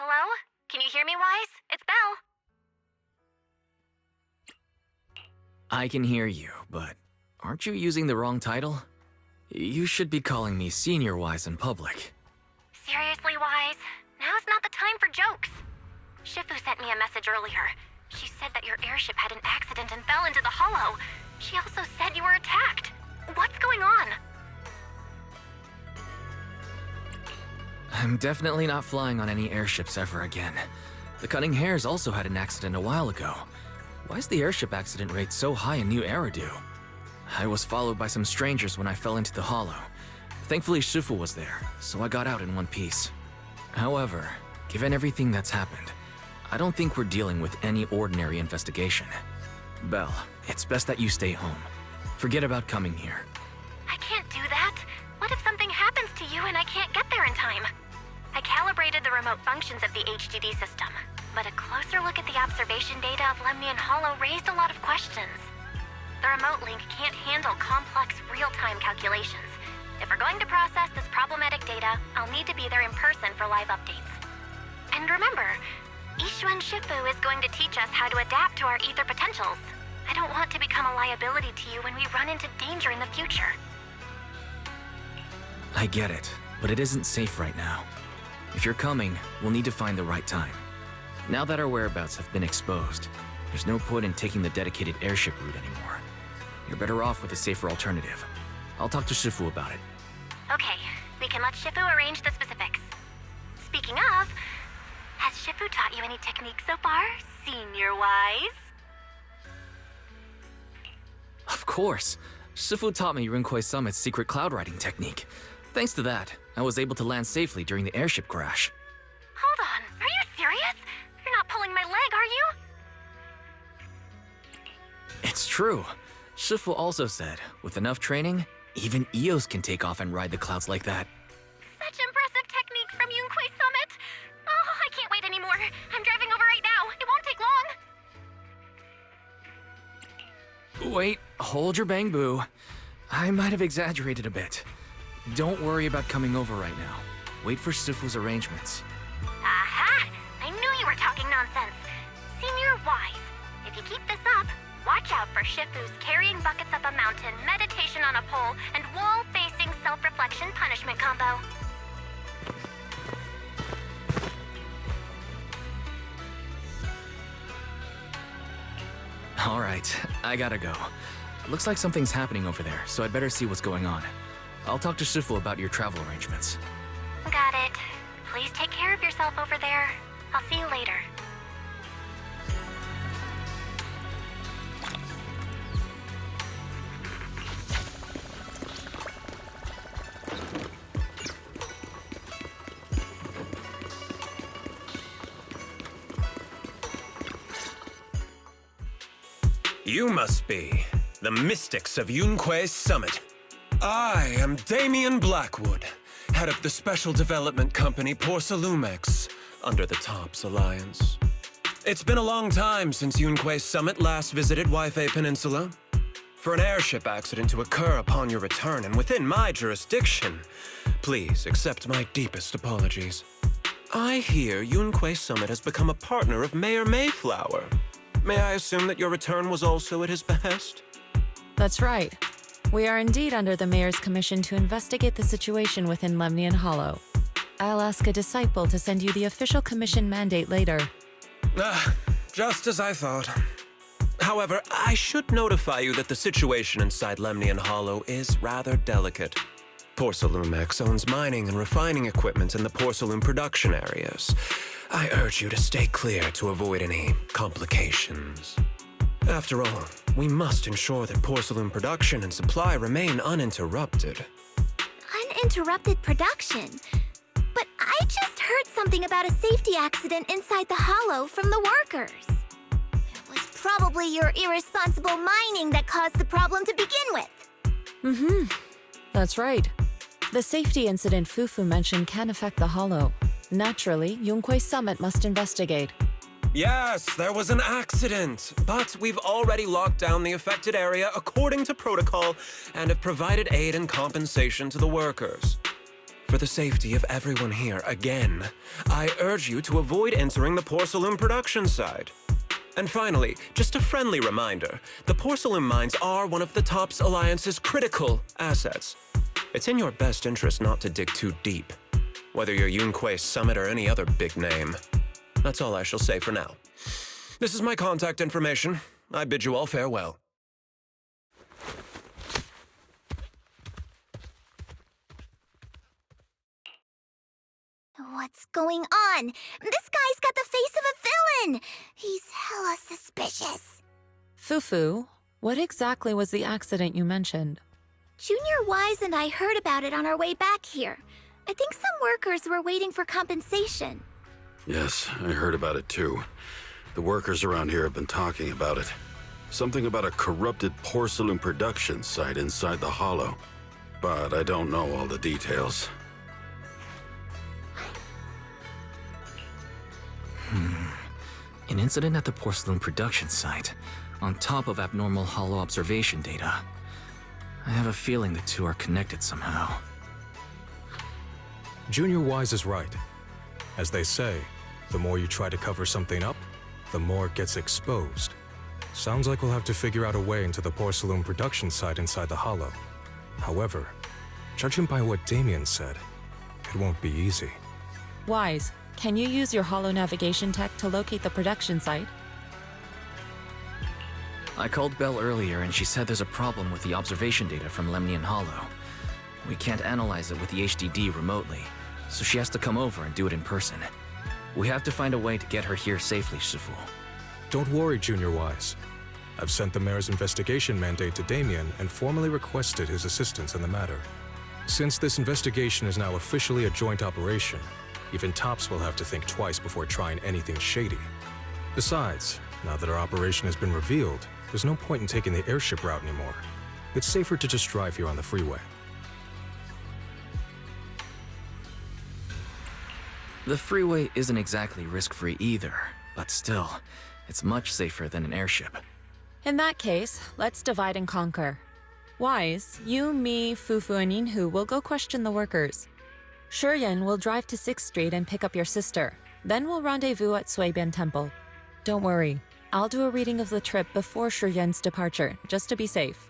Hello? Can you hear me, Wise? It's Belle. I can hear you, but aren't you using the wrong title? You should be calling me Senior Wise in public. Seriously, Wise? Now's not the time for jokes. Shifu sent me a message earlier. She said that your airship had an accident and fell into the hollow. She also said you were attacked. What's going on? I'm definitely not flying on any airships ever again. The Cunning Hares also had an accident a while ago. Why is the airship accident rate so high in New Eridu? I was followed by some strangers when I fell into the hollow. Thankfully, Shifu was there, so I got out in one piece. However, given everything that's happened, I don't think we're dealing with any ordinary investigation. Belle, it's best that you stay home. Forget about coming here. I can't do that. What if something happens to you and I can't get there in time? I calibrated the remote functions of the HDD system, but a closer look at the observation data of Lemnian Hollow raised a lot of questions. The remote link can't handle complex real-time calculations. If we're going to process this problematic data, I'll need to be there in person for live updates. And remember, Ishuan Shifu is going to teach us how to adapt to our ether potentials. I don't want to become a liability to you when we run into danger in the future. I get it, but it isn't safe right now. If you're coming, we'll need to find the right time. Now that our whereabouts have been exposed, there's no point in taking the dedicated airship route anymore. You're better off with a safer alternative. I'll talk to Shifu about it. Okay, we can let Shifu arrange the specifics. Speaking of, has Shifu taught you any techniques so far, Senior Wise? Of course. Shifu taught me Rinkwei Summit's secret cloud riding technique. Thanks to that, I was able to land safely during the airship crash. Hold on, are you serious? You're not pulling my leg, are you? It's true. Shifu also said, with enough training, even Eos can take off and ride the clouds like that. Such impressive techniques from Yunkwei Summit. Oh, I can't wait anymore. I'm driving over right now. It won't take long. Wait, hold your bang boo. I might have exaggerated a bit. Don't worry about coming over right now. Wait for Shifu's arrangements. Aha! I knew you were talking nonsense. Senior Wise, if you keep this up, watch out for Shifu's carrying buckets up a mountain, meditation on a pole, and wall-facing self-reflection punishment combo. Alright, I gotta go. Looks like something's happening over there, so I'd better see what's going on. I'll talk to Shifu about your travel arrangements. Got it. Please take care of yourself over there. I'll see you later. You must be the mystics of Yunkwei's Summit. I am Damien Blackwood, head of the special development company Porcelumex, under the Tops Alliance. It's been a long time since Yunkwei's Summit last visited Waifei Peninsula. For an airship accident to occur upon your return and within my jurisdiction, please accept my deepest apologies. I hear Yunkwei Summit has become a partner of Mayor Mayflower. May I assume that your return was also at his behest? That's right. We are indeed under the Mayor's commission to investigate the situation within Lemnian Hollow. I'll ask a disciple to send you the official commission mandate later. Just as I thought. However, I should notify you that the situation inside Lemnian Hollow is rather delicate. Porcelumex owns mining and refining equipment in the porcelain production areas. I urge you to stay clear to avoid any complications. After all, we must ensure that porcelain production and supply remain uninterrupted. Uninterrupted production? But I just heard something about a safety accident inside the hollow from the workers. It was probably your irresponsible mining that caused the problem to begin with. That's right. The safety incident Fufu mentioned can affect the hollow. Naturally, Yunkwei Summit must investigate. Yes, there was an accident, but we've already locked down the affected area according to protocol and have provided aid and compensation to the workers. For the safety of everyone here, again, I urge you to avoid entering the Porcelain production site. And finally, just a friendly reminder, the Porcelain mines are one of the TOPS Alliance's critical assets. It's in your best interest not to dig too deep, whether you're Yunque Summit or any other big name. That's all I shall say for now. This is my contact information. I bid you all farewell. What's going on? This guy's got the face of a villain! He's hella suspicious. Fufu, what exactly was the accident you mentioned? Junior Wise and I heard about it on our way back here. I think some workers were waiting for compensation. Yes, I heard about it too. The workers around here have been talking about it. Something about a corrupted porcelain production site inside the Hollow. But I don't know all the details. An incident at the porcelain production site, on top of abnormal Hollow observation data. I have a feeling the two are connected somehow. Junior Wise is right. As they say, the more you try to cover something up, the more it gets exposed. Sounds like we'll have to figure out a way into the porcelain production site inside the Hollow. However, judging by what Damien said, it won't be easy. Wise, can you use your Hollow navigation tech to locate the production site? I called Belle earlier and she said there's a problem with the observation data from Lemnian Hollow. We can't analyze it with the HDD remotely, so she has to come over and do it in person. We have to find a way to get her here safely, Shifu. Don't worry, Junior Wise. I've sent the mayor's investigation mandate to Damien and formally requested his assistance in the matter. Since this investigation is now officially a joint operation, even TOPS will have to think twice before trying anything shady. Besides, now that our operation has been revealed, there's no point in taking the airship route anymore. It's safer to just drive here on the freeway. The freeway isn't exactly risk-free either, but still, it's much safer than an airship. In that case, let's divide and conquer. Wise, you, me, Fufu, and Yinhu will go question the workers. Shuryen will drive to 6th Street and pick up your sister. Then we'll rendezvous at Suibian Temple. Don't worry, I'll do a reading of the trip before Shuryen's departure, just to be safe.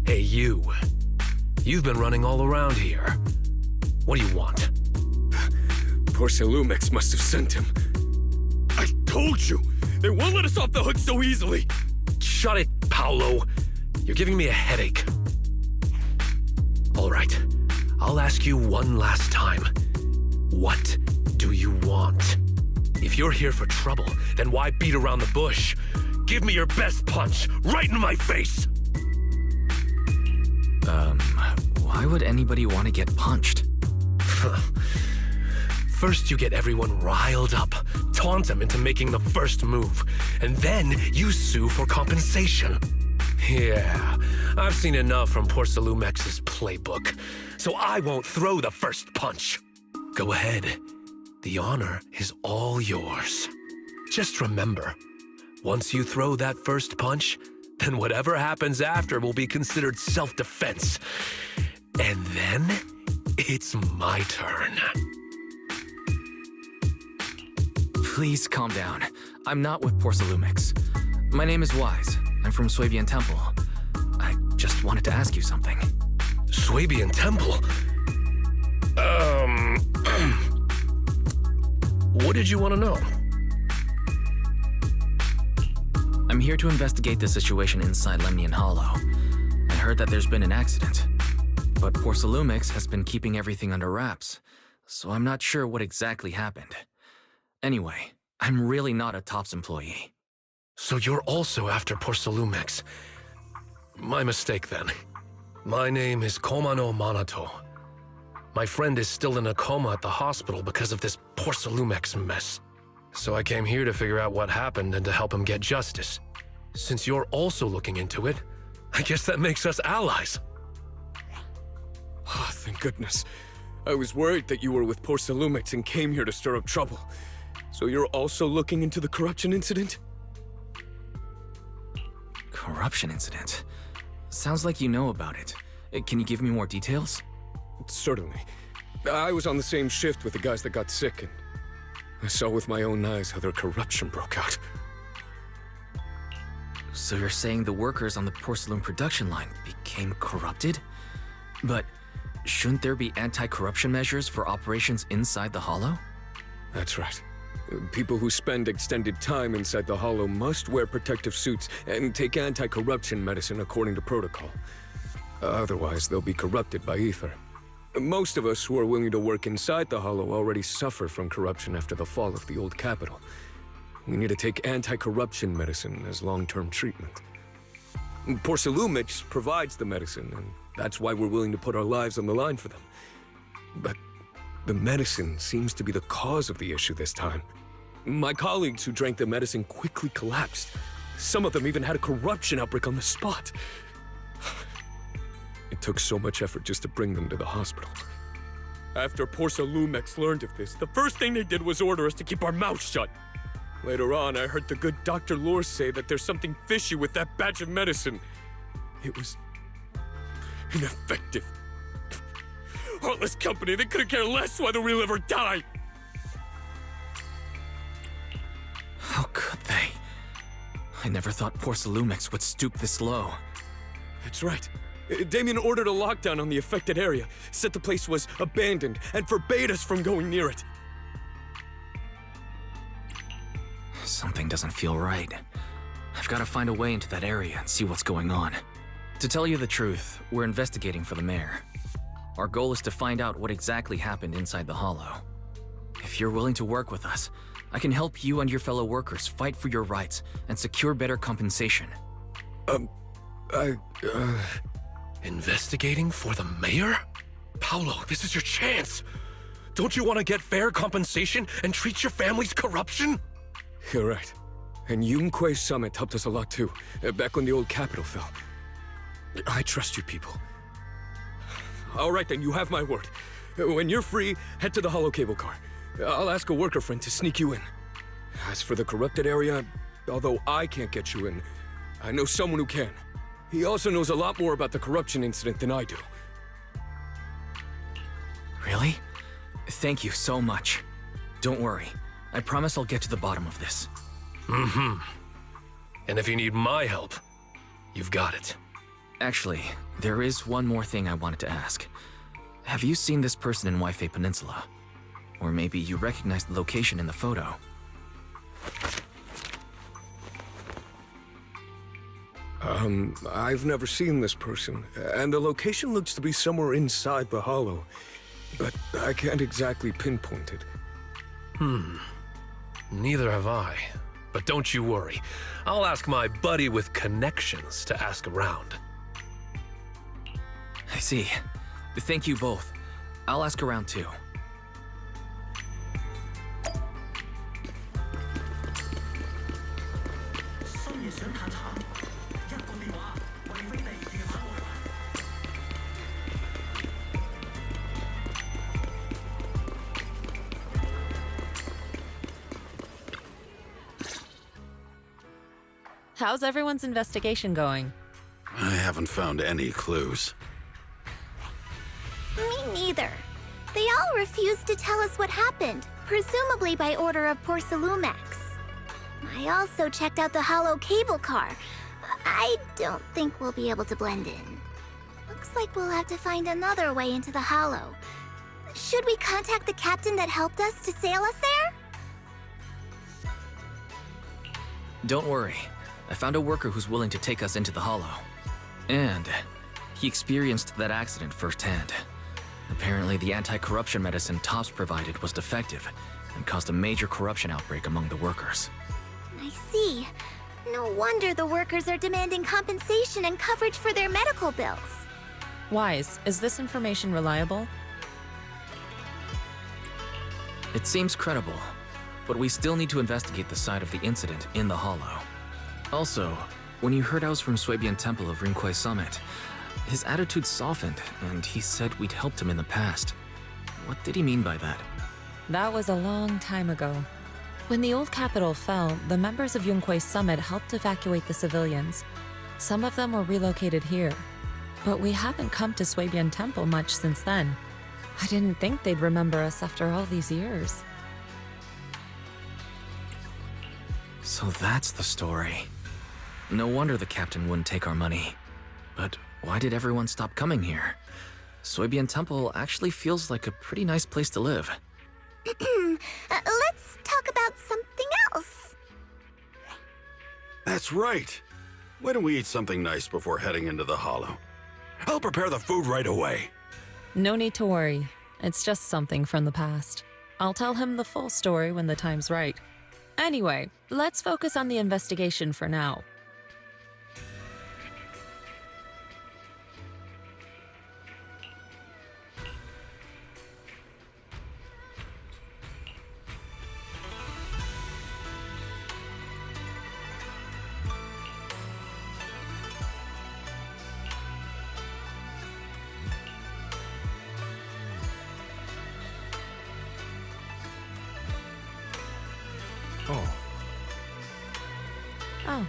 Hey, you. You've been running all around here. What do you want? Porcelumex must have sent him. I told you! They won't let us off the hook so easily! Shut it, Paolo. You're giving me a headache. All right. I'll ask you one last time. What do you want? If you're here for trouble, then why beat around the bush? Give me your best punch, right in my face! Why would anybody want to get punched? First you get everyone riled up, taunt them into making the first move, and then you sue for compensation. Yeah, I've seen enough from Porcelumex's playbook, so I won't throw the first punch. Go ahead. The honor is all yours. Just remember, once you throw that first punch, then whatever happens after will be considered self-defense. And then, it's my turn. Please calm down. I'm not with Porcelumex. My name is Wise. I'm from Suibian Temple. I just wanted to ask you something. Suibian Temple? What did you want to know? I'm here to investigate the situation inside Lemnian Hollow. I heard that there's been an accident, but Porcelumix has been keeping everything under wraps, so I'm not sure what exactly happened. Anyway, I'm really not a TOPS employee. So you're also after Porcelumix. My mistake then. My name is Komano Manato. My friend is still in a coma at the hospital because of this Porcelumix mess. So I came here to figure out what happened and to help him get justice. Since you're also looking into it, I guess that makes us allies. Oh, thank goodness. I was worried that you were with Porcelumix and came here to stir up trouble. So you're also looking into the corruption incident? Corruption incident? Sounds like you know about it. Can you give me more details? Certainly. I was on the same shift with the guys that got sick, and I saw with my own eyes how their corruption broke out. So you're saying the workers on the porcelain production line became corrupted? But shouldn't there be anti-corruption measures for operations inside the Hollow? That's right. People who spend extended time inside the Hollow must wear protective suits and take anti-corruption medicine according to protocol. Otherwise, they'll be corrupted by ether. Most of us who are willing to work inside the Hollow already suffer from corruption after the fall of the old capital. We need to take anti-corruption medicine as long-term treatment. Porcelumix provides the medicine, and that's why we're willing to put our lives on the line for them. But the medicine seems to be the cause of the issue this time. My colleagues who drank the medicine quickly collapsed. Some of them even had a corruption outbreak on the spot. It took so much effort just to bring them to the hospital. After Porcelumix learned of this, the first thing they did was order us to keep our mouths shut. Later on, I heard the good Dr. Lore say that there's something fishy with that batch of medicine. It was ineffective. Heartless company, they couldn't care less whether we live or die. How could they? I never thought Porcelumix would stoop this low. That's right. Damien ordered a lockdown on the affected area, said the place was abandoned, and forbade us from going near it. Something doesn't feel right. I've got to find a way into that area and see what's going on. To tell you the truth, we're investigating for the mayor. Our goal is to find out what exactly happened inside the Hollow. If you're willing to work with us, I can help you and your fellow workers fight for your rights and secure better compensation. Investigating for the mayor? Paolo, this is your chance. Don't you want to get fair compensation and treat your family's corruption? You're right. And Yunque Summit helped us a lot too, back when the old capital fell. I trust you people. All right then, you have my word. When you're free, head to the Hollow cable car. I'll ask a worker friend to sneak you in. As for the corrupted area, although I can't get you in, I know someone who can. He also knows a lot more about the corruption incident than I do. Really? Thank you so much. Don't worry. I promise I'll get to the bottom of this. Mm-hmm. And if you need my help, you've got it. Actually, there is one more thing I wanted to ask. Have you seen this person in Waifei Peninsula? Or maybe you recognize the location in the photo. I've never seen this person, and the location looks to be somewhere inside the Hollow, but I can't exactly pinpoint it. Neither have I. But don't you worry. I'll ask my buddy with connections to ask around. I see. Thank you both. I'll ask around too. How's everyone's investigation going? I haven't found any clues. Me neither. They all refused to tell us what happened, presumably by order of Porcelumix. I also checked out the Hollow cable car. I don't think we'll be able to blend in. Looks like we'll have to find another way into the Hollow. Should we contact the captain that helped us to sail us there? Don't worry. I found a worker who's willing to take us into the Hollow. And he experienced that accident firsthand. Apparently, the anti-corruption medicine Tops provided was defective and caused a major corruption outbreak among the workers. I see. No wonder the workers are demanding compensation and coverage for their medical bills. Wise, is this information reliable? It seems credible, but we still need to investigate the side of the incident in the Hollow. Also, when you heard I was from Swabian Temple of Rinquay Summit, his attitude softened, and he said we'd helped him in the past. What did he mean by that? That was a long time ago. When the old capital fell, the members of Yunquay Summit helped evacuate the civilians. Some of them were relocated here. But we haven't come to Swabian Temple much since then. I didn't think they'd remember us after all these years. So that's the story. No wonder the captain wouldn't take our money. But why did everyone stop coming here? Swabian Temple actually feels like a pretty nice place to live. Let's talk about something else. That's right. Why don't we eat something nice before heading into the Hollow? I'll prepare the food right away. No need to worry. It's just something from the past. I'll tell him the full story when the time's right. Anyway, let's focus on the investigation for now. Oh, Oh.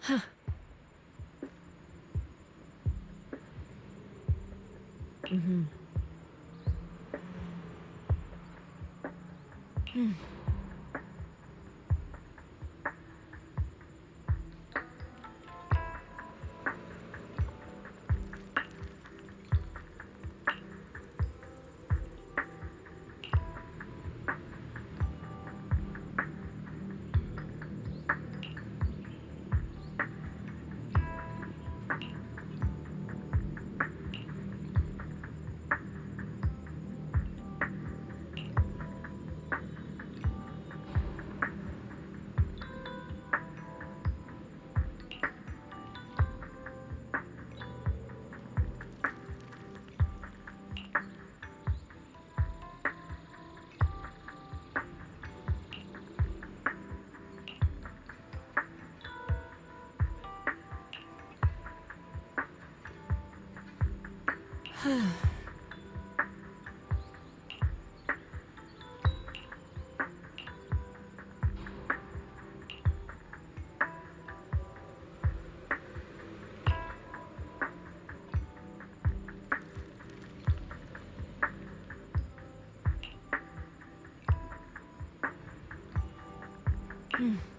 Huh. Mm-hmm. Hmm. Hmm.